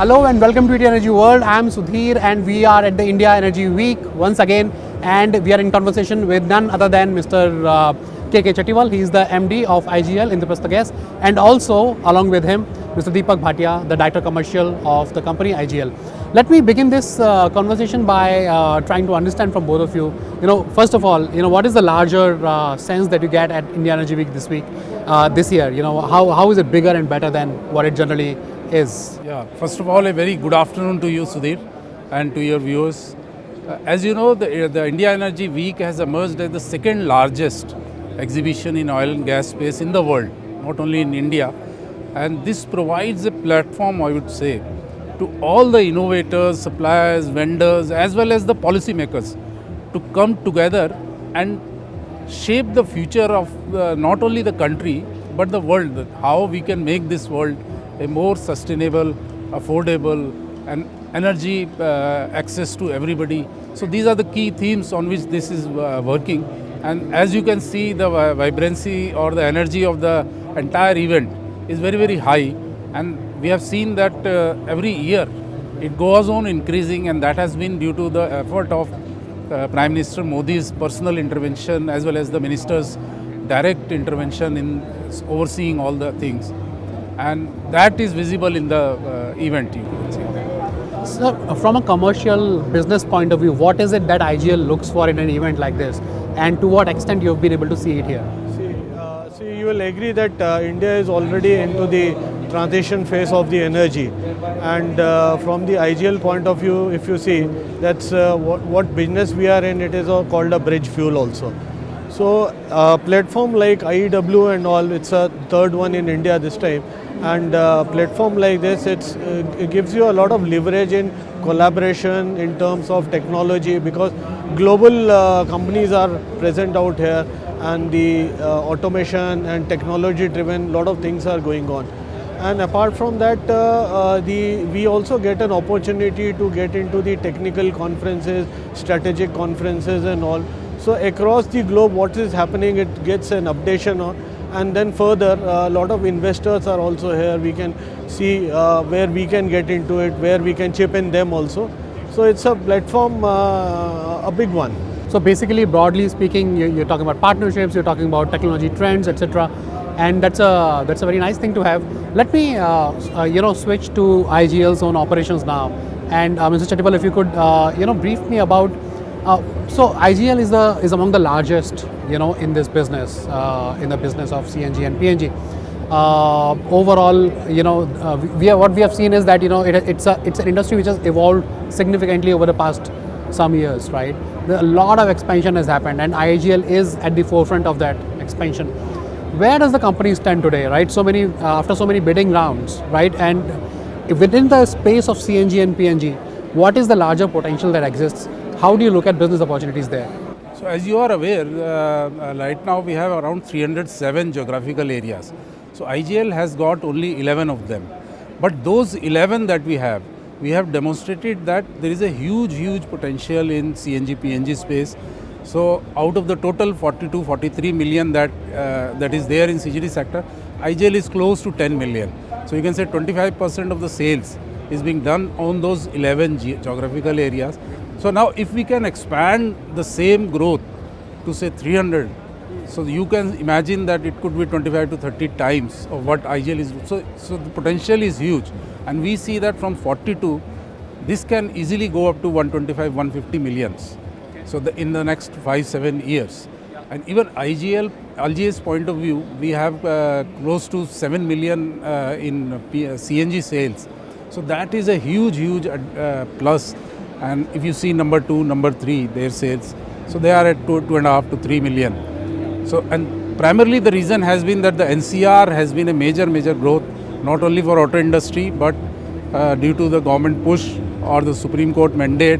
Hello and welcome to India Energy World. I am Sudhir and we are at the India Energy Week once again, and we are in conversation with none other than Mr. K K Chatiwal. He is the MD of IGL, Indraprastha Gas, and also along with him Mr. Bhatia, the Director Commercial of the company IGL. Let me begin this conversation by trying to understand from both of you. First of all, what is the larger sense that you get at India Energy Week this year? How is it bigger and better than what it generally is? Yeah, first of all, a very good afternoon to you, Sudhir, and to your viewers. As you know, the India Energy Week has emerged as the second largest exhibition in oil and gas space in the world, not only in India. And this provides a platform, I would say, to all the innovators, suppliers, vendors, as well as the policymakers to come together and shape the future of not only the country, but the world, how we can make this world a more sustainable, affordable, and energy access to everybody. So these are the key themes on which this is working. And as you can see, the vibrancy or the energy of the entire event is very, very high. And we have seen that every year it goes on increasing, and that has been due to the effort of Prime Minister Modi's personal intervention as well as the minister's direct intervention in overseeing all the things. And that is visible in the event, you can see. Sir, from a commercial business point of view, what is it that IGL looks for in an event like this, and to what extent you have been able to see it here? See, you will agree that India is already into the transition phase of the energy, and from the IGL point of view, if you see, that's what business we are in. It is called a bridge fuel also. So platform like IEW and all, it's a third one in India this time, and platform like this, it gives you a lot of leverage in collaboration in terms of technology, because global companies are present out here, and the automation and technology driven lot of things are going on. And apart from that, we also get an opportunity to get into the technical conferences, strategic conferences and all. So across the globe, what is happening, it gets an updation on. And then further, a lot of investors are also here. We can see where we can get into it, where we can chip in them also. So it's a platform, a big one. So basically, broadly speaking, you're talking about partnerships, you're talking about technology trends, etc. And that's a very nice thing to have. Let me switch to IGL's own operations now. And Mr. Chatiwal, if you could brief me about. So IGL is among the largest in this business, in the business of CNG and PNG. Overall, what we have seen is that it's an industry which has evolved significantly over the past some years, right? A lot of expansion has happened, and IGL is at the forefront of that expansion. Where does the company stand today, right? After so many bidding rounds, right? And within the space of CNG and PNG, what is the larger potential that exists? How do you look at business opportunities there? So as you are aware, right now we have around 307 geographical areas. So IGL has got only 11 of them. But those 11 that we have demonstrated that there is a huge potential in CNG, PNG space. So out of the total 43 million that is there in CGD sector, IGL is close to 10 million. So you can say 25% of the sales is being done on those 11 geographical areas. So now if we can expand the same growth to say 300, so you can imagine that it could be 25 to 30 times of what IGL is. So the potential is huge. And we see that from 42, this can easily go up to 125, 150 millions. So in the next 5-7 years. And even IGL's point of view, we have close to 7 million in CNG sales. So that is a huge plus. And if you see number 2, number 3, their sales, so they are at 2.5 to 3 million. So, and primarily the reason has been that the NCR has been a major growth, not only for auto industry, but due to the government push or the Supreme Court mandate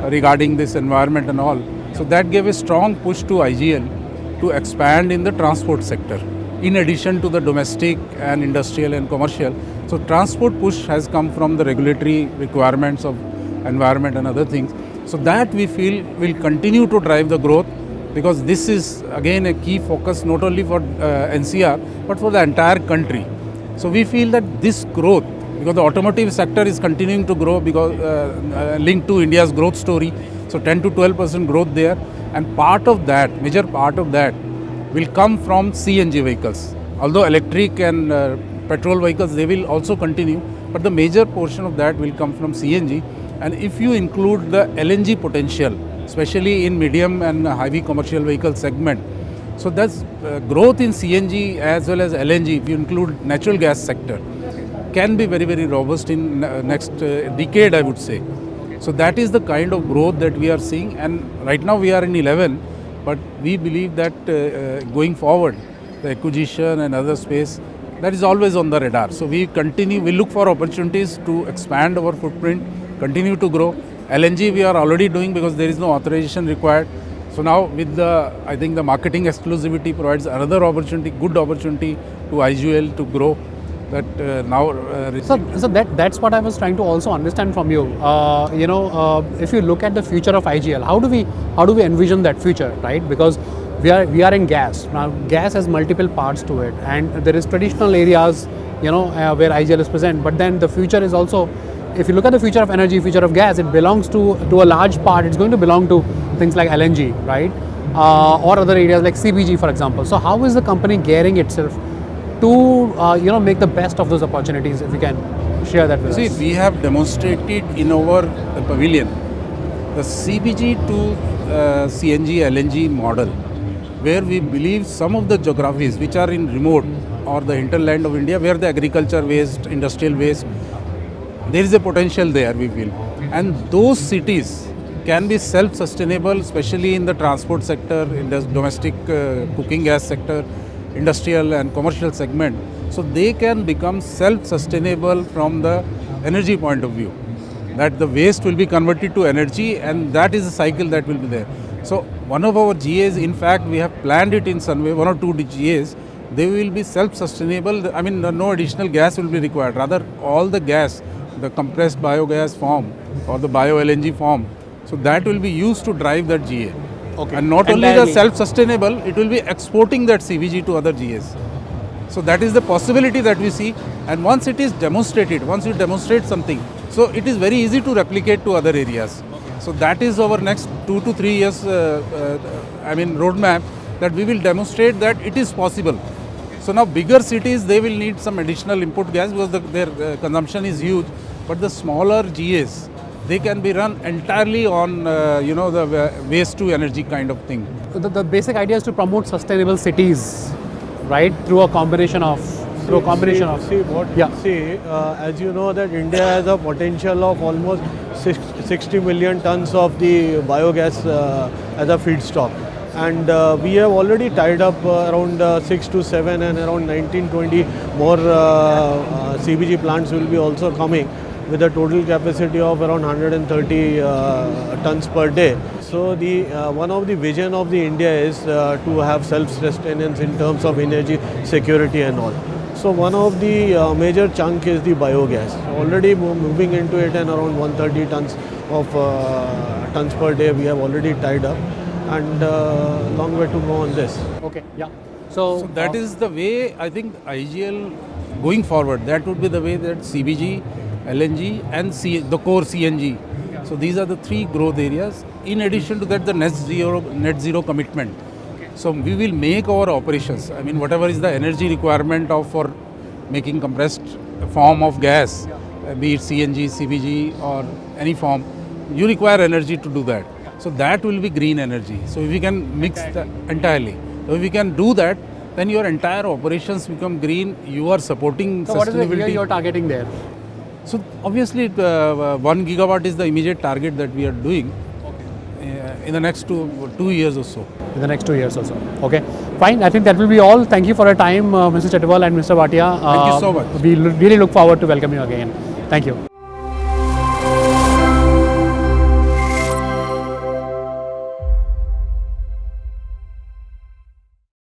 regarding this environment and all. So that gave a strong push to IGL to expand in the transport sector, in addition to the domestic and industrial and commercial. So transport push has come from the regulatory requirements of environment and other things. So that we feel will continue to drive the growth, because this is again a key focus not only for NCR but for the entire country. So we feel that this growth because the automotive sector is continuing to grow because linked to India's growth story. So 10 to 12% growth there, and part of that, major part of that, will come from CNG vehicles. Although electric and petrol vehicles, they will also continue, but the major portion of that will come from CNG. And if you include the LNG potential, especially in medium and heavy commercial vehicle segment, so that's growth in CNG as well as LNG, if you include natural gas sector, can be very, very robust in next decade, I would say. So that is the kind of growth that we are seeing, and right now we are in 11, but we believe that going forward, the acquisition and other space, that is always on the radar. So we look for opportunities to expand our footprint, continue to grow. LNG we are already doing because there is no authorization required. So now with I think the marketing exclusivity provides another opportunity, good opportunity to IGL to grow. That So that's what I was trying to also understand from you. If you look at the future of IGL, how do we envision that future, right? Because we are in gas now. Gas has multiple parts to it, and there is traditional areas, where IGL is present. But then the future is also, if you look at the future of energy, future of gas, it belongs to a large part. It's going to belong to things like LNG, right, or other areas like CBG, for example. So how is the company gearing itself to make the best of those opportunities? If you can share that with us. We have demonstrated in our pavilion the CBG to CNG LNG model, where we believe some of the geographies which are in remote or the hinterland of India, where the agriculture waste, industrial waste, there is a potential there, we feel. And those cities can be self-sustainable, especially in the transport sector, in the domestic cooking gas sector, industrial and commercial segment. So they can become self-sustainable from the energy point of view. That the waste will be converted to energy, and that is the cycle that will be there. So one of our GAs, in fact, we have planned it in some way, 1 or 2 GAs, they will be self-sustainable. I mean, no additional gas will be required. Rather, all the gas, the compressed biogas form or the bio-LNG form, so that will be used to drive that GA. Okay. And not only the self-sustainable, it will be exporting that CBG to other GAs. So that is the possibility that we see. And once it is demonstrated, once you demonstrate something, so it is very easy to replicate to other areas. So that is our next 2 to 3 years, roadmap, that we will demonstrate that it is possible. So now bigger cities, they will need some additional input gas because their consumption is huge. But the smaller GAs, they can be run entirely on the waste to energy kind of thing. The basic idea is to promote sustainable cities, right, through a combination of as you know that India has a potential of almost 60 million tons of the biogas as a feedstock, and we have already tied up around 6 to 7 and around 19-20 more CBG plants will be also coming, with a total capacity of around 130 tons per day. So the one of the vision of the India is to have self-sustenance in terms of energy security and all. So one of the major chunk is the biogas. Already moving into it, and around 130 tons of tons per day we have already tied up, and long way to go on this. Okay, yeah. So that is the way I think IGL going forward. That would be the way that CBG, LNG and the core CNG. So these are the 3 growth areas. In addition to that, the net zero commitment. So we will make our operations, whatever is the energy requirement for making compressed form of gas, be it CNG, CBG or any form, you require energy to do that. So that will be green energy. So if we can mix that entirely, so if we can do that, then your entire operations become green. You are supporting so sustainability. What is the year you're targeting there? So obviously 1 gigawatt is the immediate target that we are doing in the next 2 years or so. In the next 2 years or so. Okay, fine. I think that will be all. Thank you for your time, Mr. Chatiwal and Mr. Bhatia. Thank you so much. We really look forward to welcoming you again. Thank you.